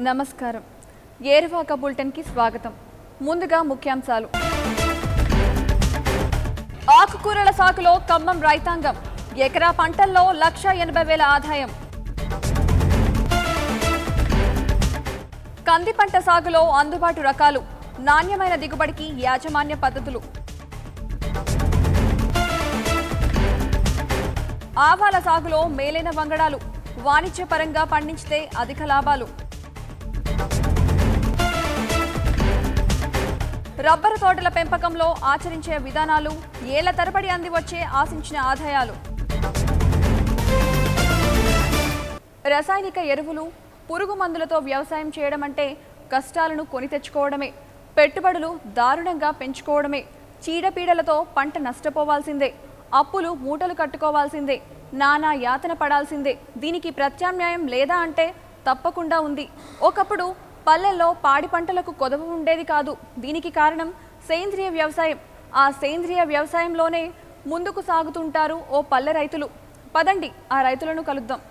నమస్కారం. ఏరువాక బులెటిన్‌కి స్వాగతం. ముందుగా ముఖ్యాంశాలు. ఆకుకూరల సాగులో ఖమ్మం రైతాంగం. ఎకరా పంటల్లో 1,80,000 ఆదాయం. కంది పంట సాగులో అందుబాటు రకాలు, నాణ్యమైన దిగుబడికి యాజమాన్య పద్ధతులు. ఆవాల సాగులో మేలైన వంగడాలు, వాణిజ్యపరంగా పండించితే అధిక లాభాలు. రబ్బరు తోటల పెంపకంలో ఆచరించే విధానాలు, ఏళ్ల తరబడి అందివచ్చే ఆశించిన ఆదాయాలు. రసాయనిక ఎరువులు, పురుగు మందులతో వ్యవసాయం చేయడం అంటే కష్టాలను కొని తెచ్చుకోవడమే, పెట్టుబడులు దారుణంగా పెంచుకోవడమే, చీడపీడలతో పంట నష్టపోవాల్సిందే, అప్పులు మూటలు కట్టుకోవాల్సిందే, నానా యాతన పడాల్సిందే. దీనికి ప్రత్యామ్నాయం లేదా అంటే తప్పకుండా ఉంది. ఒకప్పుడు పల్లెల్లో పాడి పంటలకు కొదవ ఉండేది కాదు. దీనికి కారణం సేంద్రియ వ్యవసాయం. ఆ సేంద్రియ వ్యవసాయంలోనే ముందుకు సాగుతుంటారు ఓ పల్లె రైతులు. పదండి ఆ రైతులను కలుద్దాం.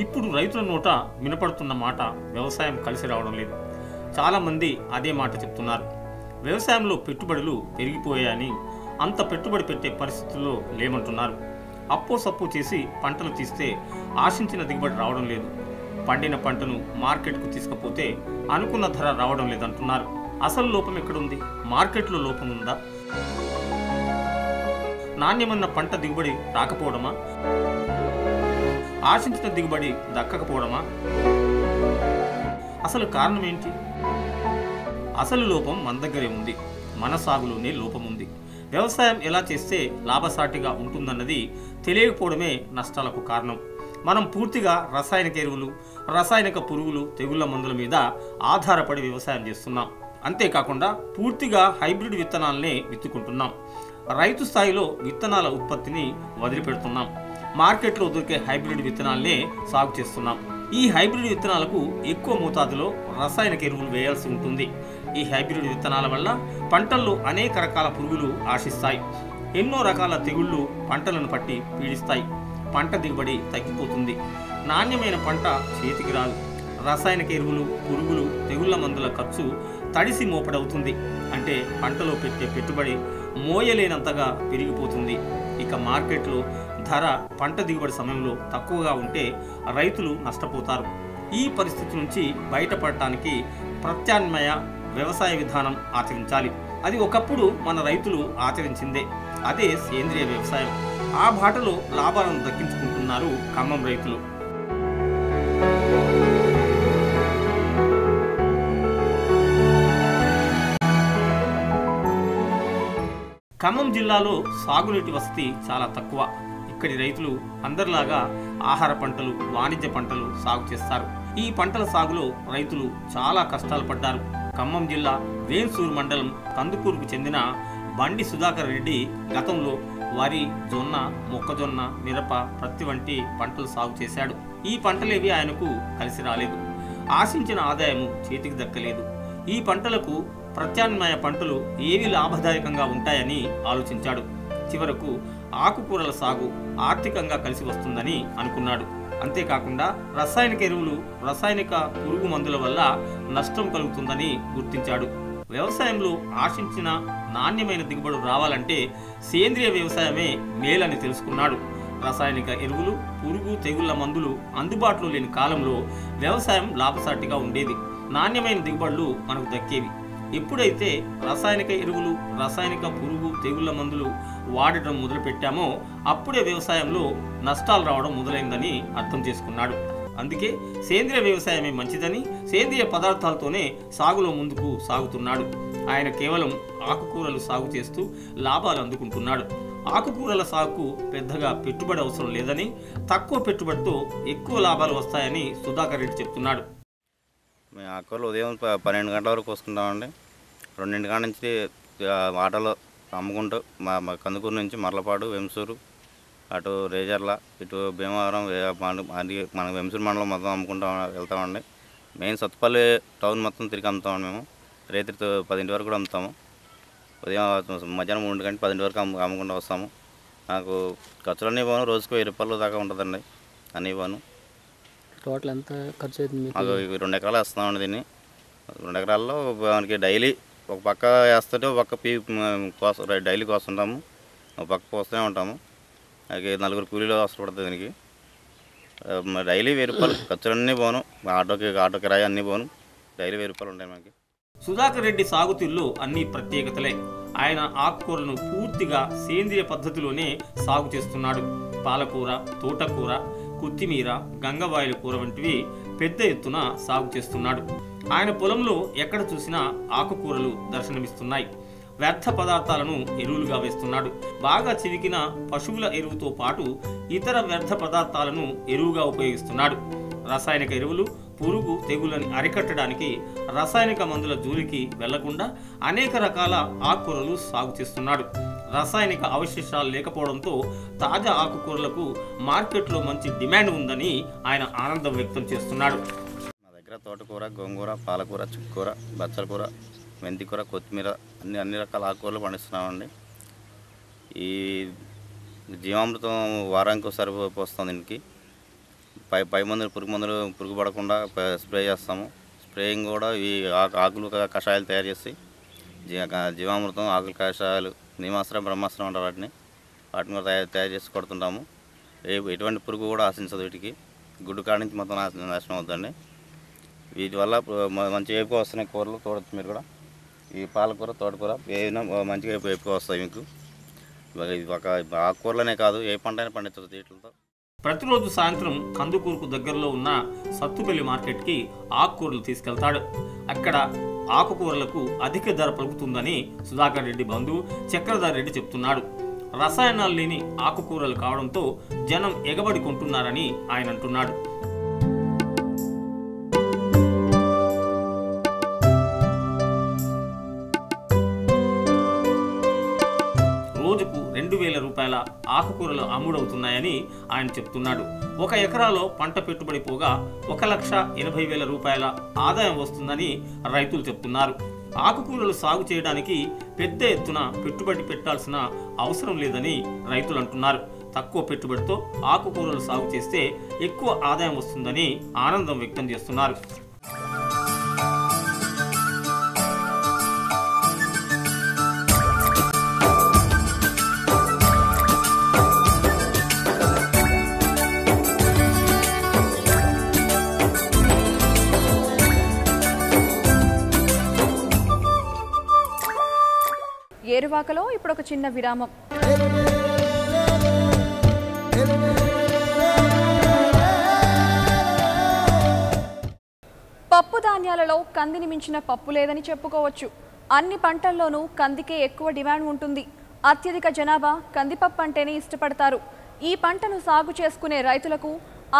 ఇప్పుడు రైతుల నోట వినపడుతున్న మాట వ్యవసాయం కలిసి రావడం లేదు. చాలామంది అదే మాట చెప్తున్నారు. వ్యవసాయంలో పెట్టుబడులు పెరిగిపోయాయని, అంత పెట్టుబడి పెట్టే పరిస్థితుల్లో లేమంటున్నారు. అప్పో సప్పు చేసి పంటలు తీస్తే ఆశించిన దిగుబడి రావడం లేదు. పండిన పంటను మార్కెట్కు తీసుకపోతే అనుకున్న ధర రావడం లేదంటున్నారు. అసలు లోపం ఎక్కడుంది? మార్కెట్లో లోపం ఉందా? నాణ్యమైన పంట దిగుబడి రాకపోవడమా? ఆశించిన దిగుబడి దక్కకపోవడమా? అసలు కారణం ఏంటి? అసలు లోపం మన దగ్గరే ఉంది. మన సాగులోనే లోపం ఉంది. వ్యవసాయం ఎలా చేస్తే లాభసాటిగా ఉంటుందన్నది తెలియకపోవడమే నష్టాలకు కారణం. మనం పూర్తిగా రసాయనిక ఎరువులు, రసాయనిక పురుగులు, తెగుళ్ల మందుల మీద ఆధారపడి వ్యవసాయం చేస్తున్నాం. అంతేకాకుండా పూర్తిగా హైబ్రిడ్ విత్తనాలనే విత్తుకుంటున్నాం. రైతు స్థాయిలో విత్తనాల ఉత్పత్తిని వదిలిపెడుతున్నాం. మార్కెట్లో దొరికే హైబ్రిడ్ విత్తనాలనే సాగు చేస్తున్నాం. ఈ హైబ్రిడ్ విత్తనాలకు ఎక్కువ మోతాదులో రసాయనిక ఎరువులు వేయాల్సి ఉంటుంది. ఈ హైబ్రిడ్ విత్తనాల వల్ల పంటల్లో అనేక రకాల పురుగులు ఆశిస్తాయి. ఎన్నో రకాల తెగుళ్లు పంటలను పట్టి పీడిస్తాయి. పంట దిగుబడి తగ్గిపోతుంది. నాణ్యమైన పంట చేతికి రాదు. రసాయనిక ఎరువులు, పురుగులు, తెగుళ్ల మందుల ఖర్చు తడిసి మోపడవుతుంది. అంటే పంటలో పెట్టే పెట్టుబడి మోయలేనంతగా పెరిగిపోతుంది. ఇక మార్కెట్లో ధర పంట దిగుబడి సమయంలో తక్కువగా ఉంటే రైతులు నష్టపోతారు. ఈ పరిస్థితి నుంచి బయటపడటానికి ప్రత్యామ్నాయ వ్యవసాయ విధానం ఆచరించాలి. అది ఒకప్పుడు మన రైతులు ఆచరించిందే. అదే సేంద్రియ వ్యవసాయం. ఆ బాటలో లాభాలను దక్కించుకుంటున్నారు ఖమ్మం రైతులు. ఖమ్మం జిల్లాలో సాగునీటి వసతి చాలా తక్కువ. ఇక్కడి రైతులు అందరిలాగా ఆహార పంటలు, వాణిజ్య పంటలు సాగు చేస్తారు. ఈ పంటల సాగులో రైతులు చాలా కష్టాలు పడ్డారు. ఖమ్మం జిల్లా వేన్సూరు మండలం కందుకూరుకు చెందిన బండి సుధాకర్ రెడ్డి గతంలో వరి, జొన్న, మొక్కజొన్న, మిరప, ప్రత్తి వంటి పంటలు సాగు చేశాడు. ఈ పంటలేవి ఆయనకు కలిసి రాలేదు. ఆశించిన ఆదాయము చేతికి దక్కలేదు. ఈ పంటలకు ప్రత్యామ్నాయ పంటలు ఏవి లాభదాయకంగా ఉంటాయని ఆలోచించాడు. చివరకు ఆకుకూరల సాగు ఆర్థికంగా కలిసి వస్తుందని అనుకున్నాడు. అంతేకాకుండా రసాయనిక ఎరువులు, రసాయనిక పురుగు మందుల వల్ల నష్టం కలుగుతుందని గుర్తించాడు. వ్యవసాయంలో ఆశించిన నాణ్యమైన దిగుబడి రావాలంటే సేంద్రియ వ్యవసాయమే మేలని తెలుసుకున్నాడు. రసాయనిక ఎరువులు, పురుగు, తెగుళ్ల మందులు అందుబాటులో లేని కాలంలో వ్యవసాయం లాభసాటిగా ఉండేది. నాణ్యమైన దిగుబడులు మనకు దక్కేవి. ఎప్పుడైతే రసాయనిక ఎరువులు, రసాయనిక పురుగు, తెగుళ్ల మందులు వాడటం మొదలుపెట్టామో అప్పుడే వ్యవసాయంలో నష్టాలు రావడం మొదలైందని అర్థం చేసుకున్నాడు. అందుకే సేంద్రియ వ్యవసాయమే మంచిదని సేంద్రియ పదార్థాలతోనే సాగులో ముందుకు సాగుతున్నాడు. ఆయన కేవలం ఆకుకూరలు సాగు చేస్తూ లాభాలు అందుకుంటున్నాడు. ఆకుకూరల సాగుకు పెద్దగా పెట్టుబడి అవసరం లేదని, తక్కువ పెట్టుబడితో ఎక్కువ లాభాలు వస్తాయని సుధాకర్ రెడ్డి చెప్తున్నాడు. మేము ఆకుకూరలు ఉదయం 12 గంటల వరకు వస్తుంటామండి. 2 గంటల నుంచి ఆటోలో అమ్ముకుంటూ మా కందుకూరు నుంచి మర్లపాడు, వెంసూరు అటు రేజర్ల, ఇటు భీమవరం, మన వెంసూరు మండలం మొత్తం అమ్ముకుంటూ వెళ్తామండి. మెయిన్ సత్తుపల్లి టౌన్ మొత్తం తిరిగి అమ్ముతామండి. మేము రాత్రి 10 వరకు కూడా అమ్ముతాము. ఉదయం మధ్యాహ్నం 3 గంటల 10 వరకు అమ్ముకుంటూ వస్తాము. నాకు ఖర్చులన్నీ పోను, రోజుకు 1000 రూపాయలు దాకా ఉంటుందండి అన్నీ పోను. టోటల్ ఎంత ఖర్చు అవుతుంది? మాకు 2 ఎకరాలు వేస్తున్నామండి. దీన్ని 2 ఎకరాల్లో మనకి డైలీ ఒక పక్క వేస్తుంటే ఒక పక్క డైలీ కోస్తుంటాము, ఒక పక్క పోస్తూనే ఉంటాము. అది 4 కూలీలో అవసరపడుతుంది దీనికి. డైలీ 1000 రూపాయలు ఖర్చులన్నీ పోను, ఆటో కిరాయి అన్నీ పోను, డైలీ 1000 రూపాయలు ఉంటాయి మనకి. సుధాకర్ రెడ్డి సాగుతీరులో అన్ని ప్రత్యేకతలే. ఆయన ఆకుకూరలను పూర్తిగా సేంద్రియ పద్ధతిలోనే సాగు చేస్తున్నాడు. పాలకూర, తోటకూర, కొత్తిమీర, గంగవాయల కూర వంటివి పెద్ద ఎత్తున సాగు చేస్తున్నాడు. ఆయన పొలంలో ఎక్కడ చూసినా ఆకుకూరలు దర్శనమిస్తున్నాయి. వ్యర్థ పదార్థాలను ఎరువులుగా వేస్తున్నాడు. బాగా చివికిన పశువుల ఎరువుతో పాటు ఇతర వ్యర్థ పదార్థాలను ఎరువుగా ఉపయోగిస్తున్నాడు. రసాయనిక ఎరువులు, పురుగు, తెగులని అరికట్టడానికి రసాయనిక మందుల జోలికి వెళ్లకుండా అనేక రకాల ఆకుకూరలు సాగు చేస్తున్నాడు. రసాయనిక అవశేషాలు లేకపోవడంతో తాజా ఆకుకూరలకు మార్కెట్లో మంచి డిమాండ్ ఉందని ఆయన ఆనందం వ్యక్తం చేస్తున్నాడు. మా దగ్గర తోటకూర, గోంగూర, పాలకూర, చుక్కూర, బచ్చల కూర, మెంతికూర, కొత్తిమీర అన్ని రకాల ఆకుకూరలు పండిస్తున్నామండి. ఈ జీవామృతం వారానికి ఒకసారి పోస్తాం. దీనికి పై మందులు, పురుగు పడకుండా స్ప్రే చేస్తాము. స్ప్రేయింగ్ కూడా ఈ ఆకులు కషాయాలు తయారు చేసి జీవామృతం, ఆకుల కషాయాలు, నీమాస్త్రం, బ్రహ్మాస్త్రం అంటారు వాటిని కూడా తయారు చేసి కొడుతుంటాము. ఎటువంటి పురుగు కూడా ఆశించదు. వీటికి గుడ్డు కాడి నుంచి మొత్తం నాశనం అవుతుందండి. వీటి వల్ల మంచి ఏపుగా వస్తున్నాయి కూరలు. చూడవచ్చు మీరు కూడా. ఈ పాలకూర, తోటకూర ఏదైనా మంచిగా ఏపుగా వస్తాయి మీకు. ఒక ఆకుకూరలనే కాదు, ఏ పంట అయినా పండించవచ్చు వీటితో. ప్రతిరోజు సాయంత్రం కందుకూరుకు దగ్గరలో ఉన్న సత్తుపల్లి మార్కెట్కి ఆకుకూరలు తీసుకెళ్తాడు. అక్కడ ఆకుకూరలకు అధిక ధర పలుకుతుందని సుధాకర్ రెడ్డి బంధువు చక్రధర్ రెడ్డి చెప్తున్నాడు. రసాయనాలు లేని ఆకుకూరలు కావడంతో జనం ఎగబడి కొంటున్నారని ఆయన అంటున్నాడు. రోజుకు 2000 రూపాయల ఆకుకూరలు అమ్ముడవుతున్నాయని ఆయన చెప్తున్నాడు. 1 ఎకరాలో పంట పెట్టుబడి పోగా 1,80,000 రూపాయల ఆదాయం వస్తుందని రైతులు చెప్తున్నారు. ఆకుకూరలు సాగు చేయడానికి పెద్ద ఎత్తున పెట్టుబడి పెట్టాల్సిన అవసరం లేదని రైతులు అంటున్నారు. తక్కువ పెట్టుబడితో ఆకుకూరలు సాగు చేస్తే ఎక్కువ ఆదాయం వస్తుందని ఆనందం వ్యక్తం చేస్తున్నారు. ఏరువాకలో ఇప్పుడు ఒక చిన్న విరామం. పప్పు ధాన్యాలలో కందిని మించిన పప్పు లేదని చెప్పుకోవచ్చు. అన్ని పంటల్లోనూ కందికే ఎక్కువ డిమాండ్ ఉంటుంది. అత్యధిక జనాభా కందిపప్పు అంటేనే ఇష్టపడతారు. ఈ పంటను సాగు చేసుకునే రైతులకు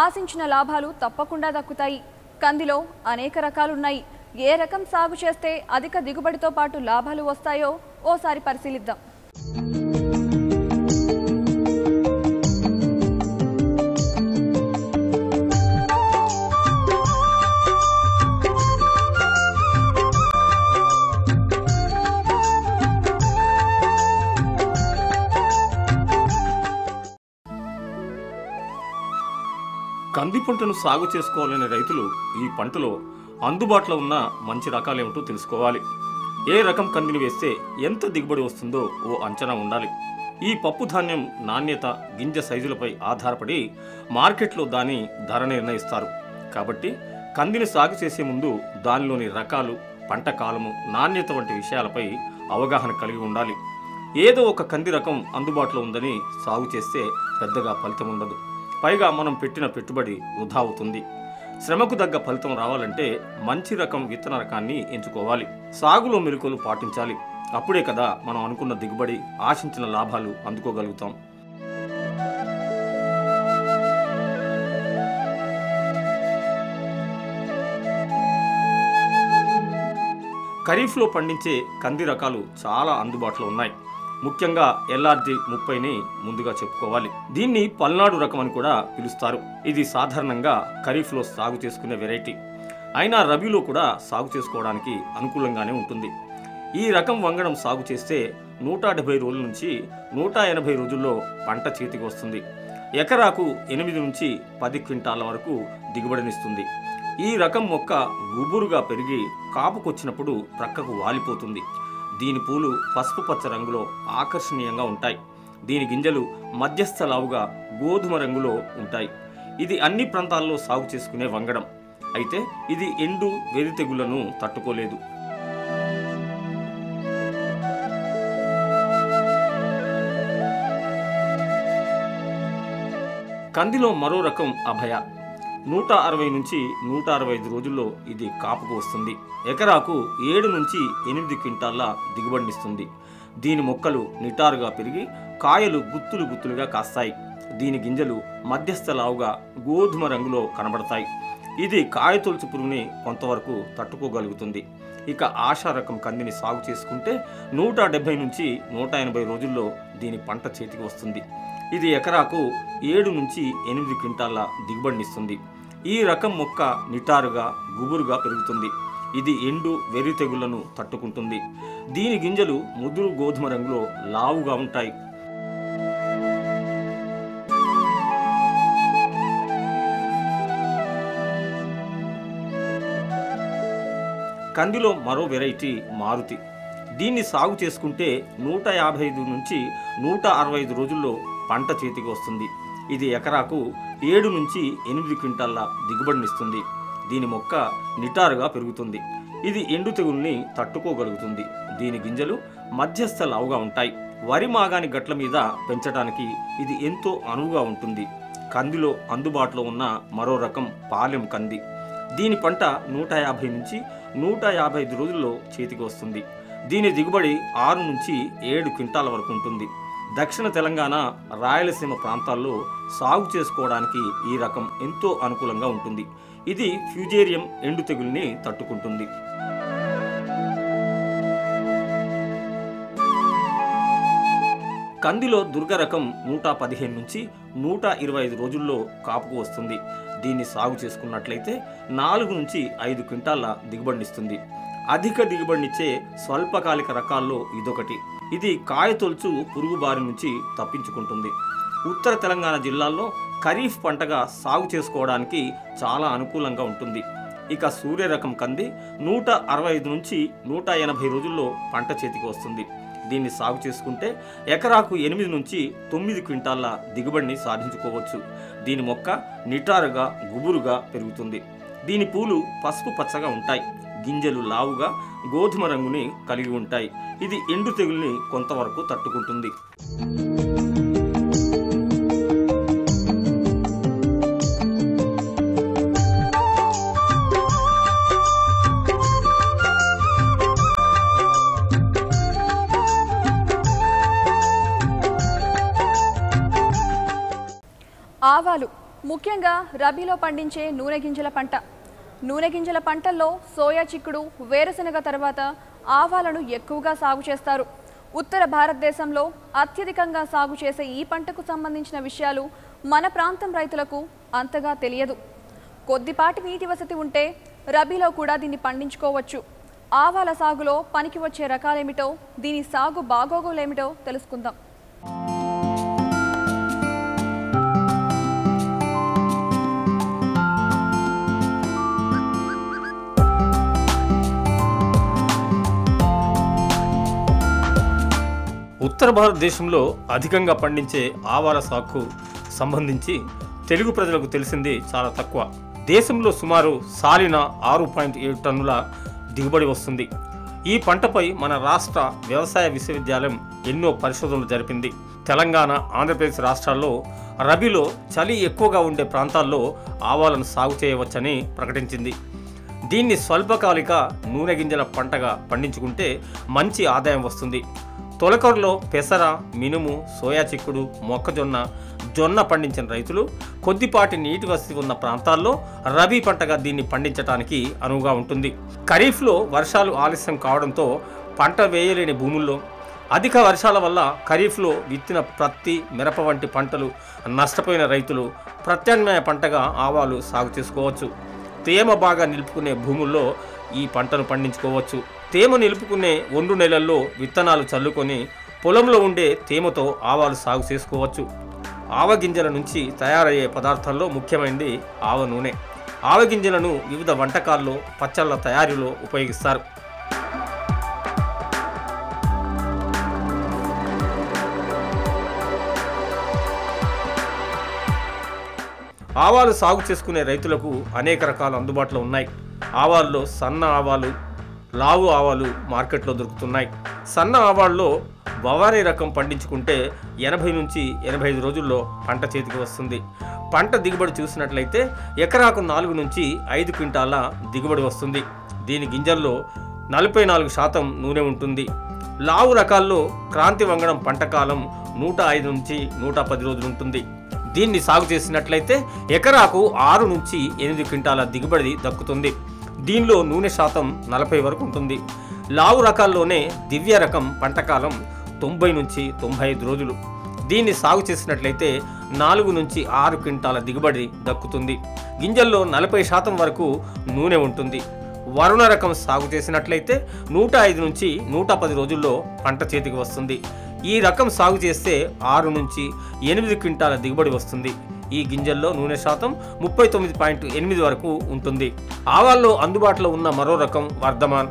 ఆశించిన లాభాలు తప్పకుండా దక్కుతాయి. కందిలో అనేక రకాలున్నాయి. ఏ రకం సాగు చేస్తే అధిక దిగుబడితో పాటు లాభాలు వస్తాయో ఓసారి పరిశీలిద్దాం. కంది పంటను సాగు చేసుకోవాలనే రైతులు ఈ పంటలో అందుబాటులో ఉన్న మంచి రకాలేమిటో తెలుసుకోవాలి. ఏ రకం కందిని వేస్తే ఎంత దిగుబడి వస్తుందో ఓ అంచనా ఉండాలి. ఈ పప్పు ధాన్యం నాణ్యత, గింజ సైజులపై ఆధారపడి మార్కెట్లో దాని ధర నిర్ణయిస్తారు. కాబట్టి కందిని సాగు చేసే ముందు దానిలోని రకాలు, పంట కాలము, నాణ్యత వంటి విషయాలపై అవగాహన కలిగి ఉండాలి. ఏదో ఒక కంది రకం అందుబాటులో ఉందని సాగు చేస్తే పెద్దగా ఫలితం ఉండదు. పైగా మనం పెట్టిన పెట్టుబడి వృధా అవుతుంది. శ్రమకు తగ్గ ఫలితం రావాలంటే మంచి రకం విత్తన రకాన్ని ఎంచుకోవాలి. సాగులో మెలకువలు పాటించాలి. అప్పుడే కదా మనం అనుకున్న దిగుబడి, ఆశించిన లాభాలు అందుకోగలుగుతాం. ఖరీఫ్లో పండించే కంది రకాలు చాలా అందుబాటులో ఉన్నాయి. ముఖ్యంగా LRG-30ని ముందుగా చెప్పుకోవాలి. దీన్ని పల్నాడు రకం అని కూడా పిలుస్తారు. ఇది సాధారణంగా ఖరీఫ్లో సాగు చేసుకునే వెరైటీ. అయినా రబీలో కూడా సాగు చేసుకోవడానికి అనుకూలంగానే ఉంటుంది. ఈ రకం వంగడం సాగు చేస్తే 170 రోజుల నుంచి 180 రోజుల్లో పంట చేతికి వస్తుంది. ఎకరాకు 8 నుంచి 10 క్వింటాల వరకు దిగుబడినిస్తుంది. ఈ రకం మొక్క గుబురుగా పెరిగి కాపుకొచ్చినప్పుడు ప్రక్కకు వాలిపోతుంది. దీని పూలు పసుపు పచ్చ రంగులో ఆకర్షణీయంగా ఉంటాయి. దీని గింజలు మధ్యస్థ లావుగా గోధుమ రంగులో ఉంటాయి. ఇది అన్ని ప్రాంతాల్లో సాగు చేసుకునే వంగడం. అయితే ఇది ఎండు వెర్రి తెగుళ్లను తట్టుకోలేదు. కందిలో మరో రకం అభయ. 160 నుంచి 165 రోజుల్లో ఇది కాపుకు వస్తుంది. ఎకరాకు 7 నుంచి 8 క్వింటాల దిగుబడినిస్తుంది. దీని మొక్కలు నిటారుగా పెరిగి కాయలు గుత్తులు గుత్తులుగా కాస్తాయి. దీని గింజలు మధ్యస్థ లావుగా గోధుమ రంగులో కనబడతాయి. ఇది కాయతొలుచు పురుగుని కొంతవరకు తట్టుకోగలుగుతుంది. ఇక ఆశా రకం కందిని సాగు చేసుకుంటే 170 నుంచి 180 రోజుల్లో దీని పంట చేతికి వస్తుంది. ఇది ఎకరాకు 7 నుంచి 8 క్వింటాల దిగుబడినిస్తుంది. ఈ రకం మొక్క నిటారుగా గుబురుగా పెరుగుతుంది. ఇది ఎండు వెర్రి తెగుళ్లను తట్టుకుంటుంది. దీని గింజలు ముదురు గోధుమ రంగులో లావుగా ఉంటాయి. కందిలో మరో వెరైటీ మారుతి. దీన్ని సాగు చేసుకుంటే 155 నుంచి 165 రోజుల్లో పంట చేతికి వస్తుంది. ఇది ఎకరాకు 7 నుంచి 8 క్వింటాల దిగుబడినిస్తుంది. దీని మొక్క నిటారుగా పెరుగుతుంది. ఇది ఎండు తెగుల్ని తట్టుకోగలుగుతుంది. దీని గింజలు మధ్యస్థ లావుగా ఉంటాయి. వరి మాగాని గట్ల మీద పెంచడానికి ఇది ఎంతో అనువుగా ఉంటుంది. కందిలో అందుబాటులో ఉన్న మరో రకం పాలెం కంది. దీని పంట 150 నుంచి 155 రోజుల్లో చేతికి వస్తుంది. దీని దిగుబడి 6 నుంచి 7 క్వింటాల వరకు ఉంటుంది. దక్షిణ తెలంగాణ, రాయలసీమ ప్రాంతాల్లో సాగు చేసుకోవడానికి ఈ రకం ఎంతో అనుకూలంగా ఉంటుంది. ఇది ఫ్యూజేరియం ఎండు తెగుల్ని తట్టుకుంటుంది. కందిలో దుర్గ రకం 115 నుంచి 125 రోజుల్లో కాపుకు వస్తుంది. దీన్ని సాగు చేసుకున్నట్లయితే 4 నుంచి 5 క్వింటాల దిగుబడినిస్తుంది. అధిక దిగుబడినిచ్చే స్వల్పకాలిక రకాల్లో ఇదొకటి. ఇది కాయతొలుచు పురుగు బారి నుంచి తప్పించుకుంటుంది. ఉత్తర తెలంగాణ జిల్లాల్లో ఖరీఫ్ పంటగా సాగు చేసుకోవడానికి చాలా అనుకూలంగా ఉంటుంది. ఇక సూర్య రకం కంది 165 నుంచి 180 రోజుల్లో పంట చేతికి వస్తుంది. దీన్ని సాగు చేసుకుంటే ఎకరాకు 8 నుంచి 9 క్వింటాల దిగుబడిని సాధించుకోవచ్చు. దీని మొక్క నిటారుగా గుబురుగా పెరుగుతుంది. దీని పూలు పసుపు పచ్చగా ఉంటాయి. గింజలు లావుగా గోధుమ రంగుని కలిగి ఉంటాయి. ఇది ఎండు తెగుల్ని కొంతవరకు తట్టుకుంటుంది. ఆవాలు ముఖ్యంగా రబీలో పండించే నూనె గింజల పంట. నూనె గింజల పంటల్లో సోయా చిక్కుడు, వేరుశనగ తర్వాత ఆవాలను ఎక్కువగా సాగు చేస్తారు. ఉత్తర భారతదేశంలో అత్యధికంగా సాగు చేసే ఈ పంటకు సంబంధించిన విషయాలు మన ప్రాంతం రైతులకు అంతగా తెలియదు. కొద్దిపాటి నీటి వసతి ఉంటే రబీలో కూడా దీన్ని పండించుకోవచ్చు. ఆవాల సాగులో పనికి వచ్చే రకాలేమిటో, దీని సాగు బాగోగులేమిటో తెలుసుకుందాం. ఉత్తర భారతదేశంలో అధికంగా పండించే ఆవాల సాగుకు సంబంధించి తెలుగు ప్రజలకు తెలిసింది చాలా తక్కువ. దేశంలో సుమారు సాలిన 6.7 టన్నుల దిగుబడి వస్తుంది. ఈ పంటపై మన రాష్ట్ర వ్యవసాయ విశ్వవిద్యాలయం ఎన్నో పరిశోధనలు జరిపింది. తెలంగాణ, ఆంధ్రప్రదేశ్ రాష్ట్రాల్లో రబీలో చలి ఎక్కువగా ఉండే ప్రాంతాల్లో ఆవాలను సాగు చేయవచ్చని ప్రకటించింది. దీన్ని స్వల్పకాలిక నూనె గింజల పంటగా పండించుకుంటే మంచి ఆదాయం వస్తుంది. తొలకూరులో పెసర, మినుము, సోయా చిక్కుడు, మొక్కజొన్న, జొన్న పండించిన రైతులు కొద్దిపాటి నీటి వసతి ఉన్న ప్రాంతాల్లో రబీ పంటగా దీన్ని పండించడానికి అనువుగా ఉంటుంది. ఖరీఫ్లో వర్షాలు ఆలస్యం కావడంతో పంట వేయలేని భూముల్లో అధిక వర్షాల వల్ల ఖరీఫ్లో విత్తిన ప్రత్తి, మిరప వంటి పంటలు నష్టపోయిన రైతులు ప్రత్యామ్నాయ పంటగా ఆవాలు సాగు చేసుకోవచ్చు. తేమ బాగా నిలుపుకునే భూముల్లో ఈ పంటను పండించుకోవచ్చు. తేమ నిలుపుకునే 2 నెలల్లో విత్తనాలు చల్లుకొని పొలంలో ఉండే తేమతో ఆవాలు సాగు చేసుకోవచ్చు. ఆవగింజల నుంచి తయారయ్యే పదార్థాల్లో ముఖ్యమైనది ఆవ నూనె. ఆవగింజలను వివిధ వంటకాల్లో, పచ్చళ్ళ తయారీలో ఉపయోగిస్తారు. ఆవాలు సాగు చేసుకునే రైతులకు అనేక రకాల అందుబాటులో ఉన్నాయి. ఆవాల్లో సన్న ఆవాలు, లావు ఆవాలు మార్కెట్లో దొరుకుతున్నాయి. సన్న ఆవాల్లో బవారీ రకం పండించుకుంటే 80 నుంచి 85 రోజుల్లో పంట చేతికి వస్తుంది. పంట దిగుబడి చూసినట్లయితే ఎకరాకు 4 నుంచి 5 క్వింటాల దిగుబడి వస్తుంది. దీని గింజల్లో 44% నూనె ఉంటుంది. లావు రకాల్లో క్రాంతి వంగడం పంట కాలం 105 నుంచి 110 రోజులు ఉంటుంది. దీన్ని సాగు చేసినట్లయితే ఎకరాకు 6 నుంచి 8 క్వింటాల దిగుబడి దక్కుతుంది. దీనిలో నూనె శాతం 40 వరకు ఉంటుంది. లావు రకాల్లోనే దివ్య రకం పంటకాలం 90 నుంచి 95 రోజులు. దీన్ని సాగు చేసినట్లయితే 4 నుంచి 6 క్వింటాల దిగుబడి దక్కుతుంది. గింజల్లో 40% వరకు నూనె ఉంటుంది. వరుణ రకం సాగు చేసినట్లయితే 105 నుంచి 110 రోజుల్లో పంట చేతికి వస్తుంది. ఈ రకం సాగు చేస్తే 6 నుంచి 8 క్వింటాల దిగుబడి వస్తుంది. ఈ గింజల్లో నూనె శాతం 39.8 వరకు ఉంటుంది. ఆవాల్లో అందుబాటులో ఉన్న మరో రకం వర్ధమాన్.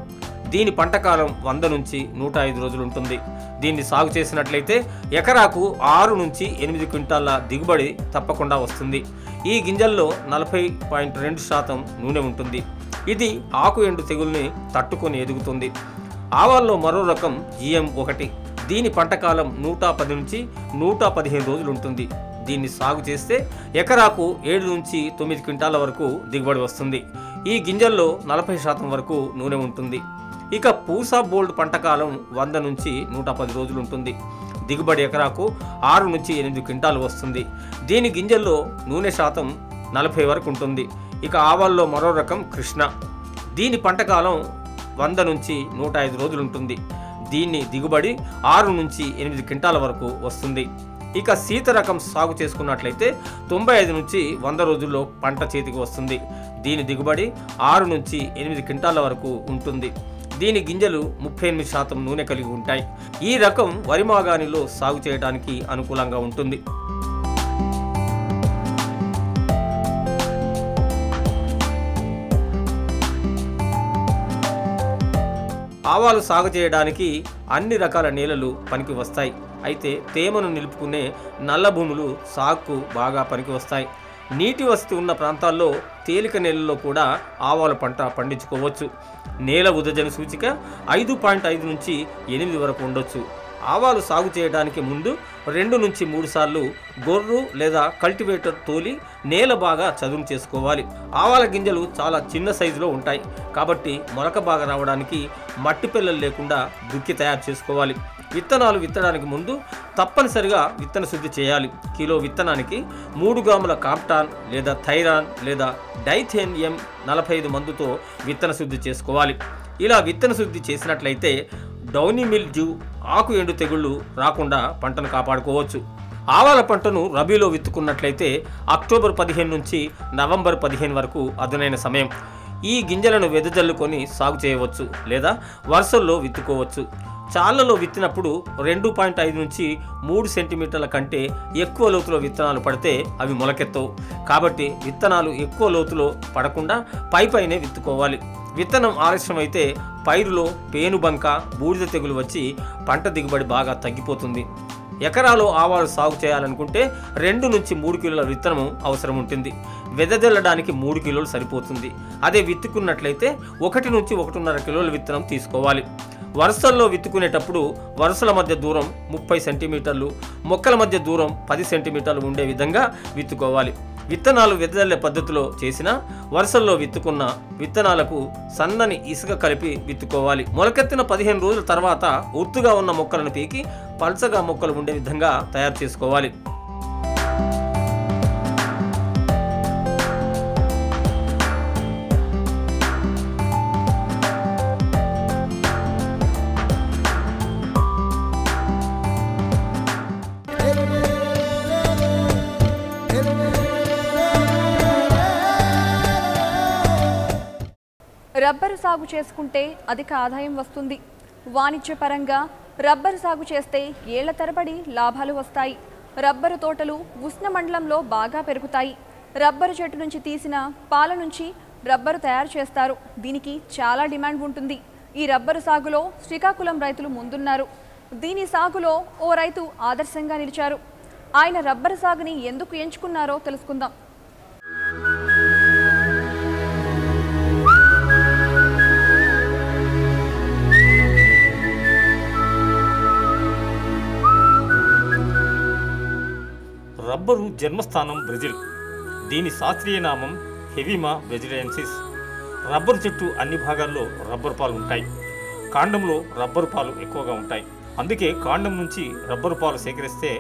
దీని పంటకాలం 100 నుంచి 105 రోజులు ఉంటుంది. దీన్ని సాగు చేసినట్లయితే ఎకరాకు 6 నుంచి 8 క్వింటాల దిగుబడి తప్పకుండా వస్తుంది. ఈ గింజల్లో 40.2% నూనె ఉంటుంది. ఇది ఆకు ఎండు తెగుల్ని తట్టుకొని ఎదుగుతుంది. ఆవాల్లో మరో రకం GM1. దీని పంటకాలం 110 నుంచి 115 రోజులు ఉంటుంది. దీన్ని సాగు చేస్తే ఎకరాకు 7 నుంచి 9 క్వింటాల వరకు దిగుబడి వస్తుంది. ఈ గింజల్లో 40% వరకు నూనె ఉంటుంది. ఇక పూసా బోల్డ్ పంటకాలం 100 నుంచి 110 రోజులు ఉంటుంది. దిగుబడి ఎకరాకు 6 నుంచి 8 క్వింటాలు వస్తుంది. దీని గింజల్లో నూనె శాతం 40 వరకు ఉంటుంది. ఇక ఆవాల్లో మరో రకం కృష్ణ. దీని పంటకాలం 100 నుంచి 105 రోజులు ఉంటుంది. దీన్ని దిగుబడి 6 నుంచి 8 క్వింటాల వరకు వస్తుంది. ఇక సీత రకం సాగు చేసుకున్నట్లయితే 95 నుంచి 100 రోజుల్లో పంట చేతికి వస్తుంది. దీని దిగుబడి 6 నుంచి 8 క్వింటాల వరకు ఉంటుంది. దీని గింజలు 38% నూనె కలిగి ఉంటాయి. ఈ రకం వరి మాగాణిలో సాగు చేయడానికి అనుకూలంగా ఉంటుంది. ఆవాలు సాగు చేయడానికి అన్ని రకాల నేలలు పనికి వస్తాయి. అయితే తేమను నిలుపుకునే నల్ల భూములు సాగుకు బాగా పనికి వస్తాయి. నీటి వసతి ఉన్న ప్రాంతాల్లో తేలిక నేలల్లో కూడా ఆవాల పంట పండించుకోవచ్చు. నేల ఉదజన సూచిక 5.5 నుంచి 8 వరకు ఉండొచ్చు. ఆవాలు సాగు చేయడానికి ముందు 2 నుంచి 3 సార్లు గొర్రు లేదా కల్టివేటర్ తోలి నేల బాగా చదును చేసుకోవాలి. ఆవాల గింజలు చాలా చిన్న సైజులో ఉంటాయి కాబట్టి మొలక బాగా రావడానికి మట్టి పిల్లలు లేకుండా దుక్కి తయారు చేసుకోవాలి. విత్తనాలు విత్తడానికి ముందు తప్పనిసరిగా విత్తన శుద్ధి చేయాలి. కిలో విత్తనానికి 3 గ్రాముల కాప్టాన్ లేదా థైరాన్ లేదా డైథేనియం 45 మందుతో విత్తన శుద్ధి చేసుకోవాలి. ఇలా విత్తన శుద్ధి చేసినట్లయితే డౌనీ మిల్డ్యూ, ఆకు ఎండు తెగుళ్ళు రాకుండా పంటను కాపాడుకోవచ్చు. ఆవాల పంటను రబీలో విత్తుకున్నట్లయితే అక్టోబర్ 15 నుంచి నవంబర్ 15 వరకు అదునైన సమయం. ఈ గింజలను వెదజల్లుకొని సాగు చేయవచ్చు లేదా వరుసల్లో విత్తుకోవచ్చు. చాళ్లలో విత్తినప్పుడు 2.5 నుంచి 3 సెంటీమీటర్ల కంటే ఎక్కువ లోతులో విత్తనాలు పడితే అవి మొలకెత్తవు. కాబట్టి విత్తనాలు ఎక్కువ లోతులో పడకుండా పైపైనే విత్తుకోవాలి. విత్తనం ఆలస్యం అయితే పైరులో పేనుబంక, బూడిద తెగులు వచ్చి పంట దిగుబడి బాగా తగ్గిపోతుంది. ఎకరాలో ఆవాలు సాగు చేయాలనుకుంటే 2 నుంచి 3 కిలోల విత్తనం అవసరం ఉంటుంది. వెదజల్లడానికి 3 కిలోలు సరిపోతుంది. అదే విత్తుకున్నట్లయితే 1 నుంచి 1.5 కిలోల విత్తనం తీసుకోవాలి. వరుసల్లో విత్తుకునేటప్పుడు వరుసల మధ్య దూరం 30 సెంటీమీటర్లు, మొక్కల మధ్య దూరం 10 సెంటీమీటర్లు ఉండే విధంగా విత్తుకోవాలి. విత్తనాలు వెదజల్లే పద్ధతిలో చేసిన వరుసల్లో విత్తుకున్న విత్తనాలకు సన్నని ఇసుక కలిపి విత్తుకోవాలి. మొలకెత్తిన 15 రోజుల తర్వాత ఒత్తుగా ఉన్న మొక్కలను పీకి పల్చగా మొక్కలు ఉండే విధంగా తయారు చేసుకోవాలి. రబ్బరు సాగు చేసుకుంటే అధిక ఆదాయం వస్తుంది. వాణిజ్యపరంగా రబ్బరు సాగు చేస్తే ఏళ్ల తరబడి లాభాలు వస్తాయి. రబ్బరు తోటలు ఉష్ణమండలంలో బాగా పెరుగుతాయి. రబ్బరు చెట్టు నుంచి తీసిన పాల నుంచి రబ్బరు తయారు చేస్తారు. దీనికి చాలా డిమాండ్ ఉంటుంది. ఈ రబ్బరు సాగులో శ్రీకాకుళం రైతులు ముందున్నారు. దీని సాగులో ఓ రైతు ఆదర్శంగా నిలిచారు. ఆయన రబ్బరు సాగుని ఎందుకు ఎంచుకున్నారో తెలుసుకుందాం. రబ్బరు జన్మస్థానం బ్రెజిల్. దీని శాస్త్రీయ నామం హెవిమా బ్రెజిలియన్సిస్. రబ్బరు చెట్టు అన్ని భాగాల్లో రబ్బరు పాలు ఉంటాయి. కాండంలో రబ్బరు పాలు ఎక్కువగా ఉంటాయి. అందుకే కాండం నుంచి రబ్బరు పాలు సేకరిస్తే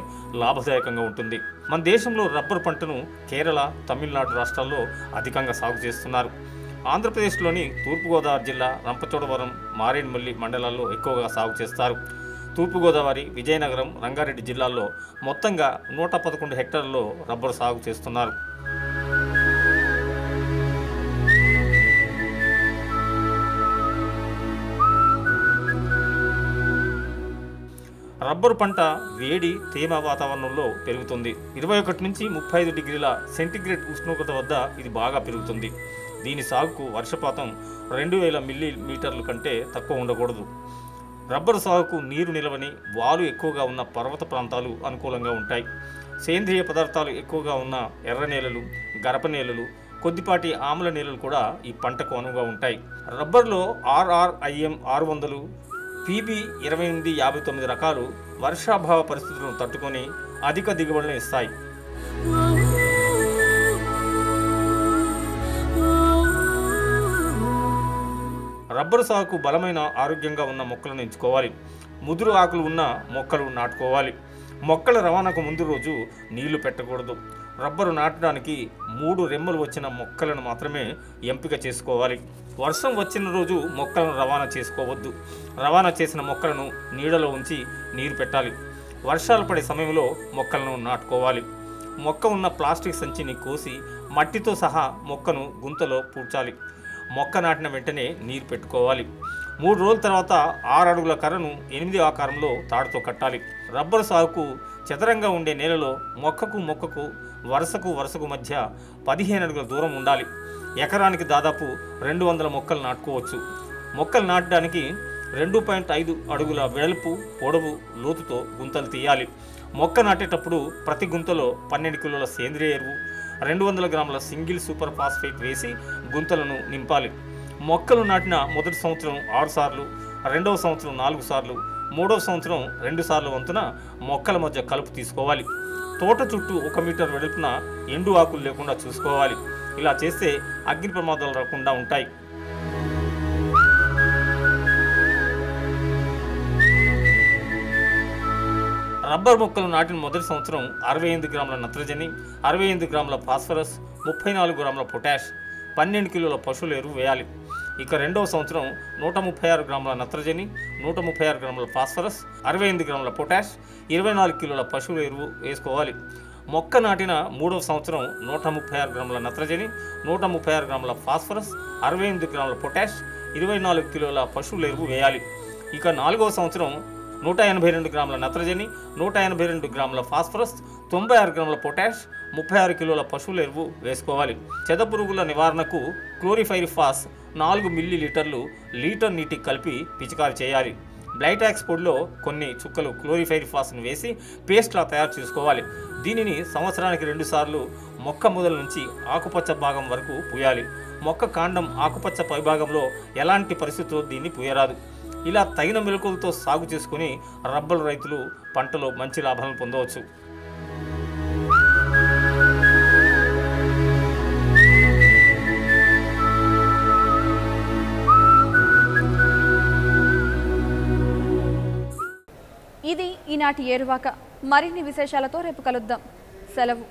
లాభదాయకంగా ఉంటుంది. మన దేశంలో రబ్బరు పంటను కేరళ, తమిళనాడు రాష్ట్రాల్లో అధికంగా సాగు చేస్తున్నారు. ఆంధ్రప్రదేశ్లోని తూర్పుగోదావరి జిల్లా రంపచోడవరం, మారేడుమల్లి మండలాల్లో ఎక్కువగా సాగు చేస్తారు. తూర్పుగోదావరి, విజయనగరం, రంగారెడ్డి జిల్లాల్లో మొత్తంగా 111 హెక్టార్లలో రబ్బరు సాగు చేస్తున్నారు. రబ్బరు పంట వేడి, తేమ వాతావరణంలో పెరుగుతుంది. 21 నుంచి 35 డిగ్రీల సెంటీగ్రేడ్ ఉష్ణోగ్రత వద్ద ఇది బాగా పెరుగుతుంది. దీని సాగుకు వర్షపాతం 2000 మిల్లీమీటర్ల కంటే తక్కువ ఉండకూడదు. రబ్బరు సాగుకు నీరు నిలవని, వాలు ఎక్కువగా ఉన్న పర్వత ప్రాంతాలు అనుకూలంగా ఉంటాయి. సేంద్రియ పదార్థాలు ఎక్కువగా ఉన్న ఎర్ర నేలలు, గరప నేలలు, కొద్దిపాటి ఆమ్ల నేలలు కూడా ఈ పంటకు అనువుగా ఉంటాయి. రబ్బర్లో RRIM 600, PB 2859 రకాలు వర్షాభావ పరిస్థితులను తట్టుకొని అధిక దిగుబడులను ఇస్తాయి. రబ్బరు సాగుకు బలమైన, ఆరోగ్యంగా ఉన్న మొక్కలను ఎంచుకోవాలి. ముదురు ఆకులు ఉన్న మొక్కలు నాటుకోవాలి. మొక్కల రవాణాకు ముందు రోజు నీళ్లు పెట్టకూడదు. రబ్బరు నాటడానికి 3 రెమ్మలు వచ్చిన మొక్కలను మాత్రమే ఎంపిక చేసుకోవాలి. వర్షం వచ్చిన రోజు మొక్కలను రవాణా చేసుకోవద్దు. రవాణా చేసిన మొక్కలను నీడలో ఉంచి నీరు పెట్టాలి. వర్షాలు పడే సమయంలో మొక్కలను నాటుకోవాలి. మొక్క ఉన్న ప్లాస్టిక్ సంచిని కోసి మట్టితో సహా మొక్కను గుంతలో పూడ్చాలి. మొక్క నాటిన వెంటనే నీరు పెట్టుకోవాలి. 3 రోజుల తర్వాత 6 అడుగుల కర్రను 8 ఆకారంలో తాడుతో కట్టాలి. రబ్బరు సాగుకు చదరంగా ఉండే నేలలో మొక్కకు వరుసకు మధ్య 15 అడుగుల దూరం ఉండాలి. ఎకరానికి దాదాపు 200 మొక్కలు నాటుకోవచ్చు. మొక్కలు నాటడానికి 2.5 అడుగుల వెడల్పు, పొడవు, లోతుతో గుంతలు తీయాలి. మొక్క నాటేటప్పుడు ప్రతి గుంతలో 12 కిలోల సేంద్రియ ఎరువు, 200 గ్రాముల సింగిల్ సూపర్ ఫాస్ఫేట్ వేసి గుంతలను నింపాలి. మొక్కలు నాటిన మొదటి సంవత్సరం 6 సార్లు, రెండవ సంవత్సరం 4 సార్లు, మూడవ సంవత్సరం 2 సార్లు వంతున మొక్కల మధ్య కలుపు తీసుకోవాలి. తోట చుట్టూ 1 మీటర్ వెడల్పున ఎండు ఆకులు లేకుండా చూసుకోవాలి. ఇలా చేస్తే అగ్ని ప్రమాదాలు రాకుండా ఉంటాయి. రబ్బర్ మొక్కలు నాటిన మొదటి సంవత్సరం 68 గ్రాముల నత్రజని, 68 గ్రాముల ఫాస్ఫరస్, 34 గ్రాముల పొటాష్, 12 కిలోల పశువుల ఎరువు వేయాలి. ఇక రెండవ సంవత్సరం 136 గ్రాముల నత్రజని, 136 గ్రాముల ఫాస్ఫరస్, 68 గ్రాముల పొటాష్, 24 కిలోల పశువుల ఎరువు వేసుకోవాలి. మొక్క నాటిన మూడవ సంవత్సరం 136 గ్రాముల నత్రజని, 136 గ్రాముల ఫాస్ఫరస్, 68 గ్రాముల పొటాష్, 24 కిలోల పశువుల ఎరువు వేయాలి. ఇక నాలుగవ సంవత్సరం 182 గ్రాముల నత్రజని, 182 గ్రాముల ఫాస్ఫరస్, 96 గ్రాముల పొటాష్, 36 కిలోల పశువుల ఎరువు వేసుకోవాలి. చెదపురుగుల నివారణకు క్లోరిఫైరిఫాస్ 4 మిల్లీలీటర్లు లీటర్ నీటికి కలిపి పిచికారి చేయాలి. బ్లైటాక్స్ పొడిలో కొన్ని చుక్కలు క్లోరిఫైరిఫాస్ను వేసి పేస్ట్లా తయారు చేసుకోవాలి. దీనిని సంవత్సరానికి 2 సార్లు మొక్క మొదల నుంచి ఆకుపచ్చ భాగం వరకు పూయాలి. మొక్క కాండం ఆకుపచ్చ పైభాగంలో ఎలాంటి పరిస్థితుల్లో దీన్ని పూయరాదు. ఇలా తగిన మెలకువలతో సాగు చేసుకుని రబ్బరు రైతులు పంటలో మంచి లాభాలను పొందవచ్చు. ఇది ఈనాటి ఏరువాక. మరిన్ని విశేషాలతో రేపు కలుద్దాం. సెలవు.